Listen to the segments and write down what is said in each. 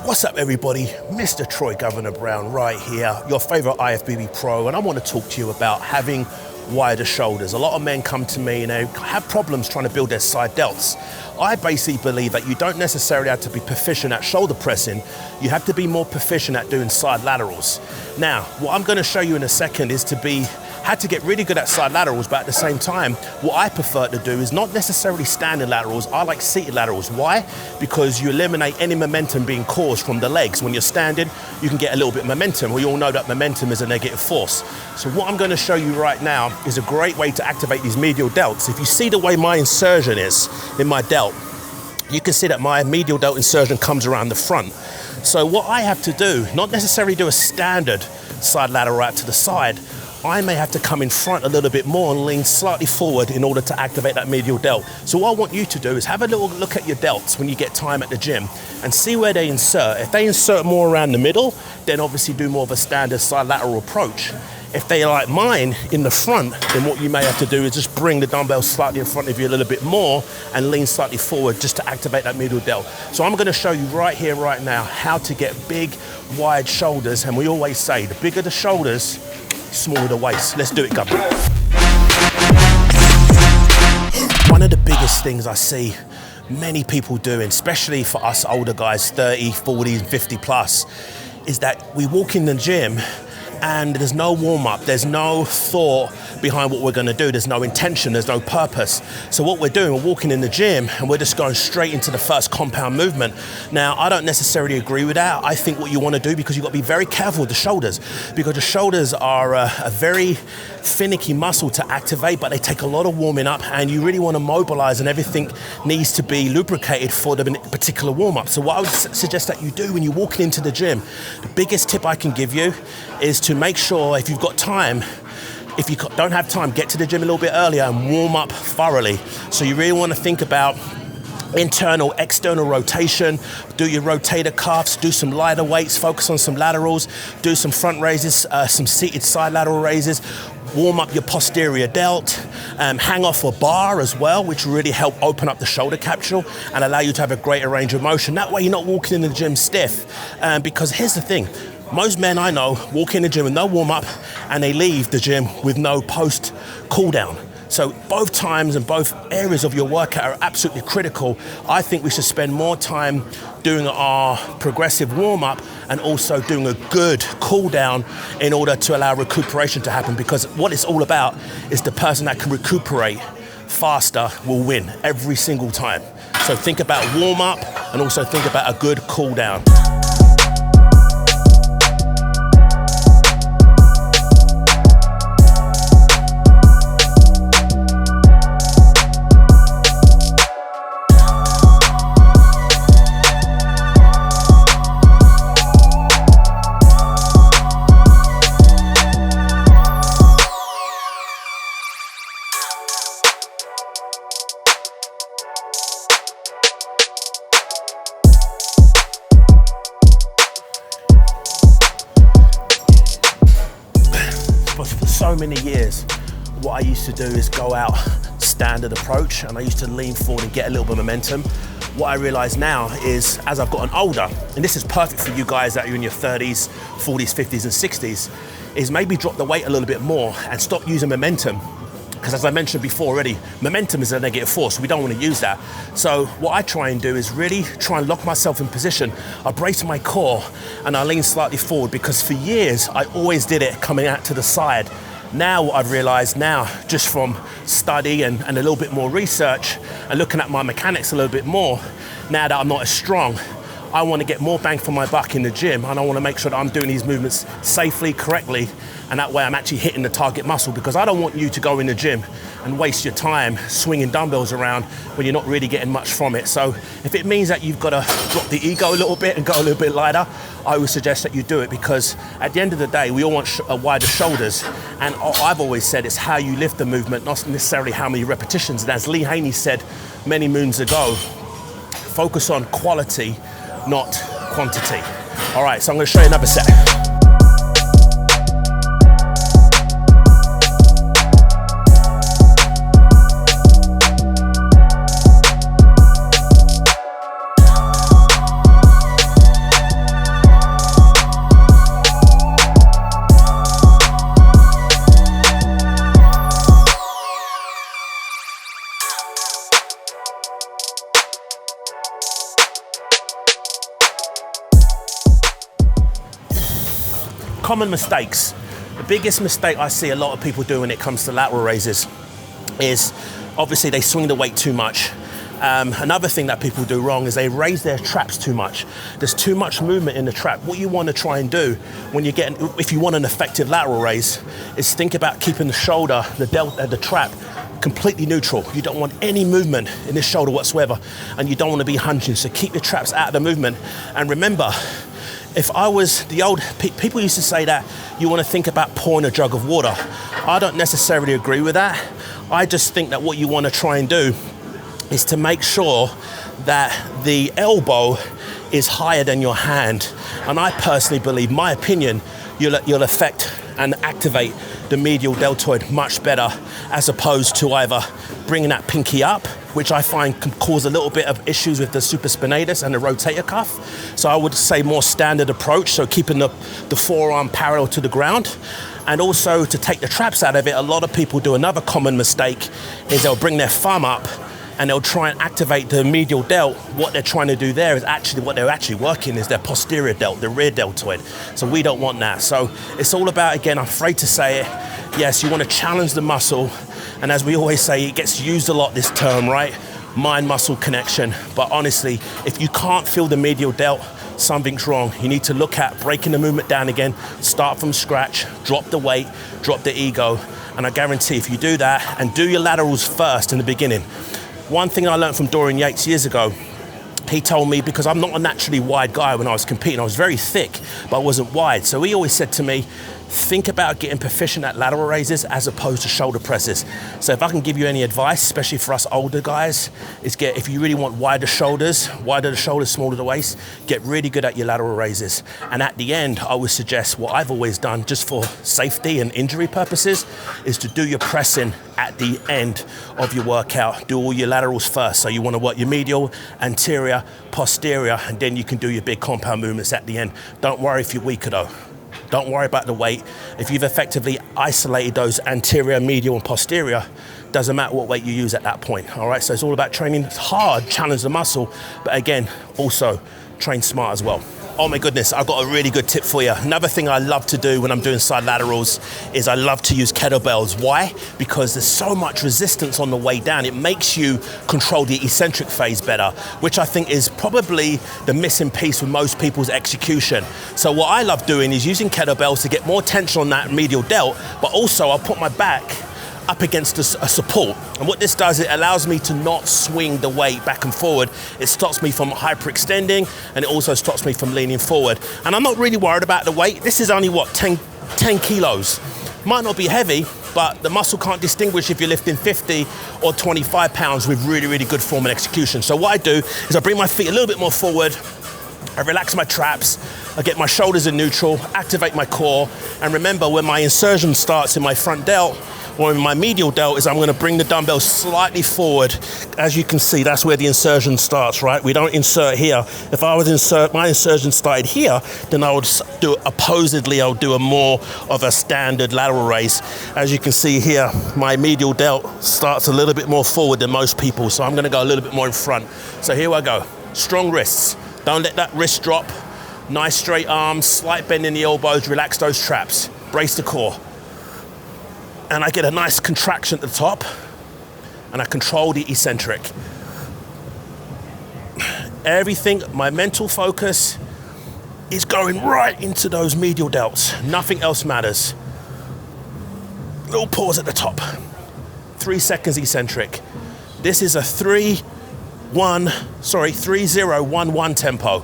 What's up everybody, Mr. Troy Governor Brown right here, your favorite IFBB pro, and I want to talk to you about having wider shoulders. A lot of men come to me and they have problems trying to build their side delts. I basically believe that you don't necessarily have to be proficient at shoulder pressing, you have to be more proficient at doing side laterals. Now, what I'm going to show you in a second is how to get really good at side laterals, but at the same time, what I prefer to do is not necessarily standing laterals, I like seated laterals. Why? Because you eliminate any momentum being caused from the legs. When you're standing, you can get a little bit of momentum. We all know that momentum is a negative force. So what I'm going to show you right now is a great way to activate these medial delts. If you see the way my insertion is in my delt, you can see that my medial delt insertion comes around the front. So what I have to do, not necessarily do a standard side lateral out to the side, I may have to come in front a little bit more and lean slightly forward in order to activate that medial delt. So what I want you to do is have a little look at your delts when you get time at the gym and see where they insert. If they insert more around the middle, then obviously do more of a standard side lateral approach. If they are like mine in the front, then what you may have to do is just bring the dumbbells slightly in front of you a little bit more and lean slightly forward just to activate that medial delt. So I'm going to show you right here, right now, how to get big, wide shoulders. And we always say the bigger the shoulders, smaller the waist. Let's do it, Governor. One of the biggest things I see many people doing, especially for us older guys, 30, 40, 50 plus, is that we walk in the gym and there's no warm-up, there's no thought behind what we're going to do, there's no intention, there's no purpose. So what we're doing, we're walking in the gym and we're just going straight into the first compound movement. Now, I don't necessarily agree with that. I think what you want to do, because you've got to be very careful with the shoulders, because the shoulders are a very finicky muscle to activate, but they take a lot of warming up and you really want to mobilize, and everything needs to be lubricated for the particular warm-up. So what I would suggest that you do when you're walking into the gym, the biggest tip I can give you is to make sure, if you've got time, if you don't have time, get to the gym a little bit earlier and warm up thoroughly. So you really want to think about internal, external rotation, do your rotator cuffs, do some lighter weights, focus on some laterals, do some front raises, some seated side lateral raises, warm up your posterior delt, hang off a bar as well, which will really help open up the shoulder capsule and allow you to have a greater range of motion. That way you're not walking in the gym stiff, because here's the thing, most men I know walk in the gym with no warm-up and they leave the gym with no post cool-down. So both times and both areas of your workout are absolutely critical. I think we should spend more time doing our progressive warm-up and also doing a good cool-down in order to allow recuperation to happen, because what it's all about is the person that can recuperate faster will win every single time. So think about warm-up and also think about a good cool-down. For so many years, what I used to do is go out standard approach, and I used to lean forward and get a little bit of momentum. What I realize now is, as I've gotten older, and this is perfect for you guys that are in your 30s, 40s, 50s and 60s, is maybe drop the weight a little bit more and stop using momentum. Because as I mentioned before already, momentum is a negative force. We don't want to use that. So what I try and do is really try and lock myself in position. I brace my core and I lean slightly forward, because for years, I always did it coming out to the side. Now what I've realized now, just from study and a little bit more research and looking at my mechanics a little bit more, now that I'm not as strong, I want to get more bang for my buck in the gym, and I want to make sure that I'm doing these movements safely, correctly, and that way I'm actually hitting the target muscle, because I don't want you to go in the gym and waste your time swinging dumbbells around when you're not really getting much from it. So if it means that you've got to drop the ego a little bit and go a little bit lighter, I would suggest that you do it, because at the end of the day, we all want wider shoulders. And I've always said it's how you lift the movement, not necessarily how many repetitions. And as Lee Haney said many moons ago, focus on quality, not quantity. All right, so I'm going to show you another set. Common mistakes. The biggest mistake I see a lot of people do when it comes to lateral raises is obviously they swing the weight too much. Another thing that people do wrong is they raise their traps too much. There's too much movement in the trap. What you want to try and do when you're getting, if you want an effective lateral raise, is think about keeping the shoulder, the trap, completely neutral. You don't want any movement in this shoulder whatsoever, and you don't want to be hunching. So keep your traps out of the movement. And remember, if I was the old people used to say that you want to think about pouring a jug of water. I don't necessarily agree with that. I just think that what you want to try and do is to make sure that the elbow is higher than your hand. And I personally believe, my opinion, you'll affect and activate the medial deltoid much better, as opposed to either bringing that pinky up, which I find can cause a little bit of issues with the supraspinatus and the rotator cuff. So I would say more standard approach, so keeping the forearm parallel to the ground. And also to take the traps out of it, a lot of people do another common mistake, is they'll bring their thumb up and they'll try and activate the medial delt. What they're trying to do there is actually, what they're actually working is their posterior delt, the rear deltoid. So we don't want that. So it's all about, again, I'm afraid to say it, yes, you want to challenge the muscle. And as we always say, it gets used a lot, this term, right? Mind-muscle connection. But honestly, if you can't feel the medial delt, something's wrong. You need to look at breaking the movement down again, start from scratch, drop the weight, drop the ego. And I guarantee if you do that and do your laterals first in the beginning. One thing I learned from Dorian Yates years ago, he told me, because I'm not a naturally wide guy when I was competing, I was very thick, but I wasn't wide. So he always said to me, think about getting proficient at lateral raises as opposed to shoulder presses. So if I can give you any advice, especially for us older guys, is if you really want wider the shoulders, smaller the waist, get really good at your lateral raises. And at the end, I would suggest what I've always done, just for safety and injury purposes, is to do your pressing at the end of your workout. Do all your laterals first. So you want to work your medial, anterior, posterior, and then you can do your big compound movements at the end. Don't worry if you're weaker though. Don't worry about the weight. If you've effectively isolated those anterior, medial, and posterior, doesn't matter what weight you use at that point, all right? So it's all about training hard, challenge the muscle, but again, also train smart as well. Oh my goodness, I've got a really good tip for you. Another thing I love to do when I'm doing side laterals is I love to use kettlebells. Why? Because there's so much resistance on the way down. It makes you control the eccentric phase better, which I think is probably the missing piece with most people's execution. So what I love doing is using kettlebells to get more tension on that medial delt, but also I'll put my back up against a support. And what this does, it allows me to not swing the weight back and forward. It stops me from hyperextending, and it also stops me from leaning forward. And I'm not really worried about the weight. This is only, what, 10 kilos. Might not be heavy, but the muscle can't distinguish if you're lifting 50 or 25 pounds with really, really good form and execution. So what I do is I bring my feet a little bit more forward, I relax my traps, I get my shoulders in neutral, activate my core, and remember when my insertion starts in my front delt, or in my medial delt, is I'm gonna bring the dumbbell slightly forward. As you can see, that's where the insertion starts, right? We don't insert here. If I would insert, my insertion started here, then I would do, opposedly, I would do a more of a standard lateral raise. As you can see here, my medial delt starts a little bit more forward than most people, so I'm gonna go a little bit more in front. So here I go, strong wrists. Don't let that wrist drop. Nice straight arms, slight bend in the elbows, relax those traps, brace the core. And I get a nice contraction at the top, and I control the eccentric. Everything, my mental focus is going right into those medial delts. Nothing else matters. Little pause at the top. 3 seconds eccentric. This is a 3-0-1-1 tempo.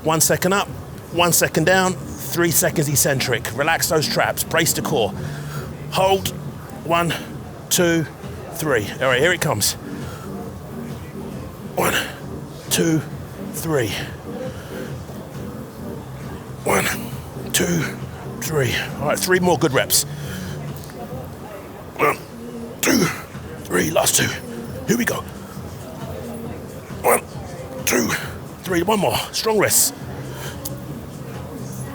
1 second up, 1 second down, 3 seconds eccentric. Relax those traps, brace the core. Hold, 1, 2, 3. All right, here it comes. 1, 2, 3. 1, 2, 3. All right, 3 more good reps. 1, 2, 3, last 2. Here we go. 1, 2, 3, one more, strong wrists.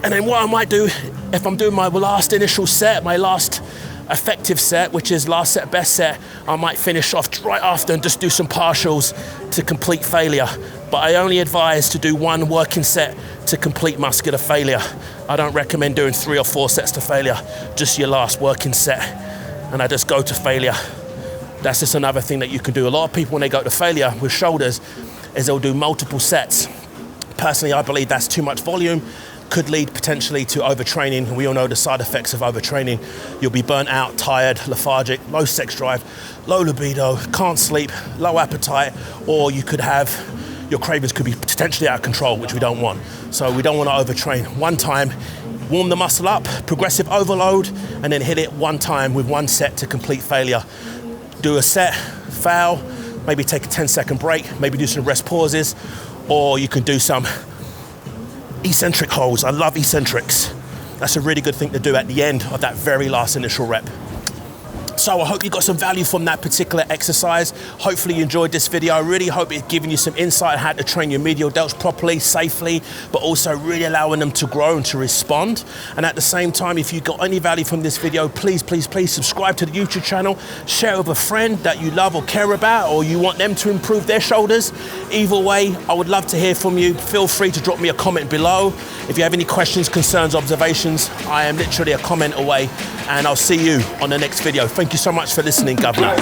And then what I might do, if I'm doing my last initial set, my last effective set, which is last set, best set, I might finish off right after and just do some partials to complete failure. but I only advise to do 1 working set to complete muscular failure. I don't recommend doing 3 or 4 sets to failure, just your last working set, and I just go to failure. That's just another thing that you can do. A lot of people, when they go to failure with shoulders, is they'll do multiple sets. Personally, I believe that's too much volume, could lead potentially to overtraining, and we all know the side effects of overtraining. You'll be burnt out, tired, lethargic, low sex drive, low libido, can't sleep, low appetite, or you could have, your cravings could be potentially out of control, which we don't want. So we don't want to overtrain. 1 time, warm the muscle up, progressive overload, and then hit it 1 time with 1 set to complete failure. Do a set, fail, maybe take a 10-second break, maybe do some rest pauses, or you can do some eccentric holds. I love eccentrics. That's a really good thing to do at the end of that very last initial rep. So I hope you got some value from that particular exercise. Hopefully you enjoyed this video. I really hope it's given you some insight on how to train your medial delts properly, safely, but also really allowing them to grow and to respond. And at the same time, if you got any value from this video, please, please, please subscribe to the YouTube channel, share with a friend that you love or care about, or you want them to improve their shoulders. Either way, I would love to hear from you. Feel free to drop me a comment below. If you have any questions, concerns, observations, I am literally a comment away, and I'll see you on the next video. Thank you so much for listening, Governor.